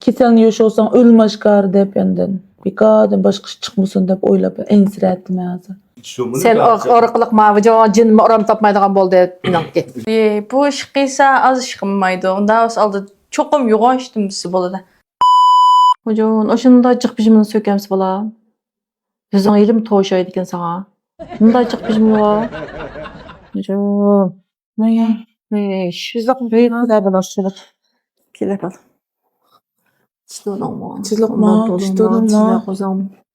Kesen yaşıyorsan ölmaşkar dep yandan. Bir kadın başka çıkmasın dep oylap ensir hazır. Sen oraqlıq mavi cin oram tapmaydigan boldu inanıp get. Bu iş qıysa az iş qılmaydı. Onda os aldı çoqum yoğaştımsı boladı. Hocam, oşunda cıq bijimini sökemsi bola. Yüzün elim toşaydı eken sağa. Bunda cıq bijimi var. Hocam. Ne? Şizlaq da başladık. Kele bal. Çiğdolma.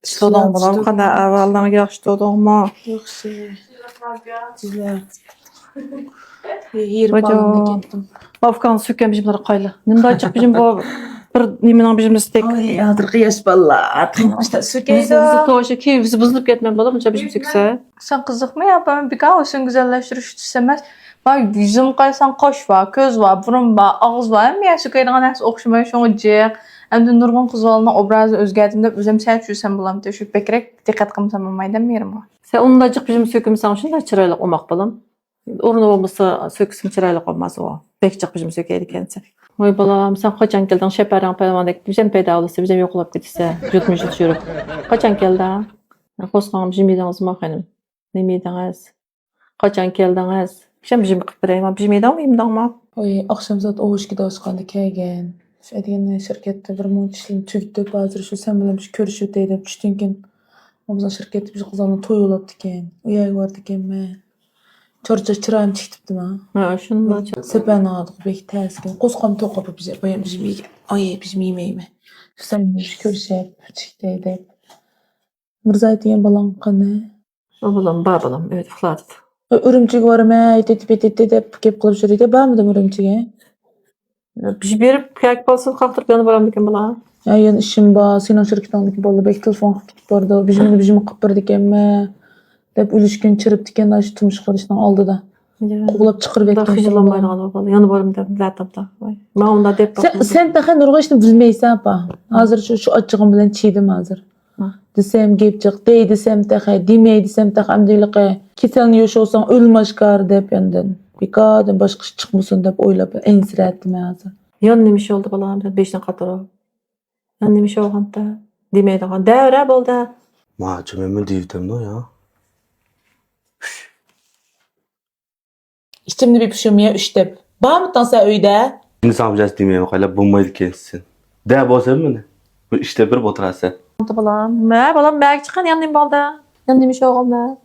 Çiğdolma. Qanda avvaldan yaxşı çiğdolma. Yaxşı. Güzel. Yer balını ketdim. Afgan sökəm bijimləri qaylı. Nında cıq bijim bu bir nemenin bijimini stek. Ay, adırqı yaş balla. İşte sökeydi. Bizi toşa ki bizi buzulup getmem bala bunca bijim sökse. Sen kızık mı ya? Ben bir olsun güzelleştiriş istemez. Bak yüzüm qaysan qaş var, göz var, burun var, ağız var. Hem ya sökeydiğin nəsə oxşamaya şoňa jıq. Hem de Nurgun Kızıval'ın obrazı özgərdim özüm sen düşsem bulam düşüp bekrek dikkat qılmsam olmaydı mıyım? Sen onda cıq bijim söküm sen şunda çıraylı olmaq balam. Ornu olmasa söksün çıraylı olmaz o. Bek cıq bijim sökeydi kendisi. Oy balam sen kaçan geldin şeperan peydamandak bizem peyda olsa bizem yoqlap ketsə jutmuş жүрüp. Kaçan geldin? Qosqam bijim ediniz məxənim. Nemediniz? Kaçan geldiniz? Bizem bijim qıpırayım. Bijim edamıyım da. Oy akşam zat oğuş gida oşqanda kelgen. Şu edigen şirkette bir monç işlem tügdüp hazır şu sen bilen şu körüşüp deyip düştünken. Omuzdan şirkette biz kızanın toy olapdı eken. Uyay vardı eken me. Çorça çırağım çıktıpdı ma. Ha şunda. Sepen aldık bek təskin. Qosqam toqapı bize bayam bizim iyi. Ay bizim yemeyme. Şu sen şu körüşüp çıktıydı. Mirzay diyen balan qanı. O balam, babalam. Evet, fıladı. Örümcek var mı? Dedi dep kep qılıp jürüydü. Var mı da örümceğe? Bizi berip kek balsın qaqtırıp yanı baram deken bala. Ya yan işim ba, senin şirketindeki bolu bek telefon qıtıp bardı. Bizim qıpırdı ekenme. Dep ülüşken çırıp diken da şu tumuş qilishdan aldı da. Qo'g'lab chiqirib etgan. Xijillanmaydigan bala. Yanı barım deb bilatapda. Men unda deb sen taqa nurg'ishni bilmaysan pa. Hozir şu achchig'im bilan chiydim hozir. Desem gep chiq, dey desem taqa, demey desem taqa amdiliqi. Kesen yaşıyorsan ölmaşkar dep yandan. Bir kadın başka çıkmasın dep oylap ensir hazır. Yan nemiş oldu balam 5'ten qatırı. Yan nemiş olğanda demeydigan. Davra boldu. Ma çömemi divdim no ya. İçimde bir pişirmeye üçtep. Bağımıttan sen öyde. Şimdi sana biraz demeyeyim kayla bulmaydı kendisi. De boğazım mı ne? Bu işte bir oturası. Balam. Balam belki çıkan yan nem boldu. Yan nemiş olğanda.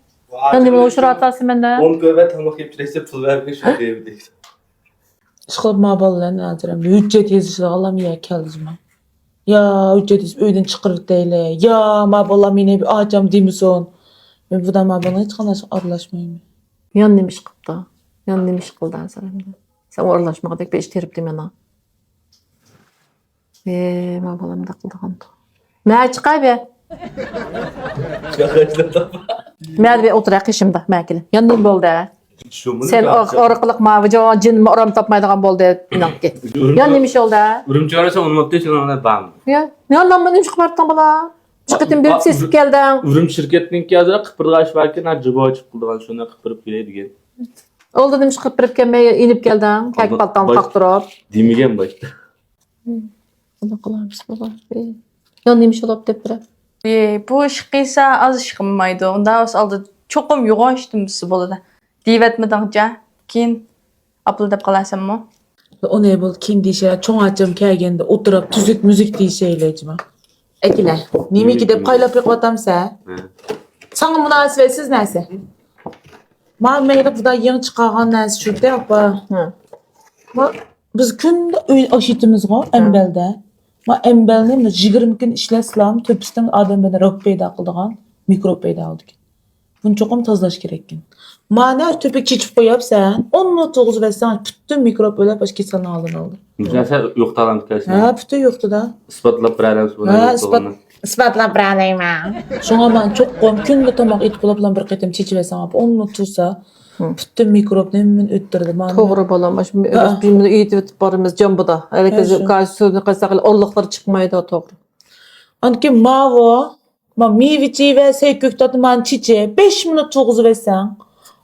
Yan nem oşur atası mende. On göve tamak yapacaksa pul vermek şu diyebiliriz. Işqılıp ma balalarını nazırım. Hüccet yazışı Allah'ım ya keldizma. Ya hüccet yazıp öyden çıqırıp deyle. Ya ma balam yine bir ağacam demison. Ben bu da ma bana hiç qanaş arlaşmayayım. Yan nemiş qıptı. Yan nemiş qıldı sen. Sen orlaşmağa dek beş teripdim yana. Ma balam da qıldıgan. Ma çıqay be. Mən bir oturaq işimdə məkili. Yan nem boldu? Sen oraqlıq mavi cin oram tapmaydigan boldu inanıp get. Yan nemiş oldu? Urumçu arasa onu mutlu için ona bağım. Ya, yan ben çıkıp bartdan bala. Şirketin bir sesip geldin. Urum şirketinin yazıra kıpırdaş varken acaba açıp bulduğun şuna kıpırıp geleydi gel. Oldu demiş kıpırıp gelmeye inip geldin. Kek baltan qaqtırıp. Demeyeceğim başta. Allah qılarmış baba. Yan nemiş olub dep bir. Bu iş qıysa az iş qılmaydı. Onda os aldı çoqum yoğaştımsı boladı. Divetmedince keyin apıl dep qalasan mı? O ne bol kim diyişe çoğun açım kelgende oturup tüzük müzik diyişeyleyicima. Ekile. Nimi ki dep qaylap yıqvatamsa. Sana münasibetsiz neyse. Ma meyli bu da yeni çıkargan neyse şükde yapma. Biz künde aşitimiz var embelde. Ma embelni 20 gün işleslam töpüsten adam bana rok peyda kıldıgan mikrop peyda oldu. Bunu çokum tozlaş gerekkin. Ma ne töpek çiçip koyup sen 10 minut toğuz versen bütün mikrop öyle başka sana alın olur. Mesela yok talan dikkasin. Ha bütün yoktu da. Ispatlap biraydan sonra. Ha ispatlap biraydan ma. Şuna ben çok koyum künde tomak et bulaplan bir qitim çiçip versen 10 minut tursa bütün mikrop nemin öttürdü. Toğru balamış. Bizim eğitip barımız cambuda. Herkes karşı qaysaqıl orluqlar çıkmaydı toğru. Anki mavo, ma mivici ve köktatı man çiçe 5 minut toğuz versen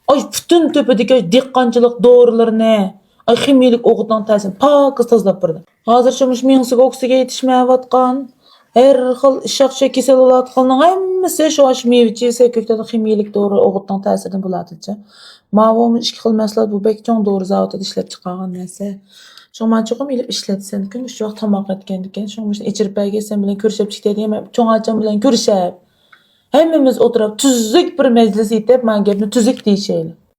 ay bütün töpedeki dikkancılık doğrularını Ay ximiyelik oğudan təsir pak tazlap birdi. Hazır şumuş miňsiga oksiga yetişmäp atgan, her xil işaqça kesel bolatgynyň hemmesi şu aş meýweci sökükde ximiyelik dogry oğudan täsirden boladyjy. Mawum 2 xil mähsulat bu bek çoň dogry zawodda işlep çykargan näse. Şoňman çoğum ilip işletsen gün şu wagt tamak etgendiken şoňmuş içirip gelsen bilen körüşep çykdy diýem çoň açam bilen körüşep. Hemmemiz oturup tüzük bir meclis itip man gepni tüzük diýşeýli.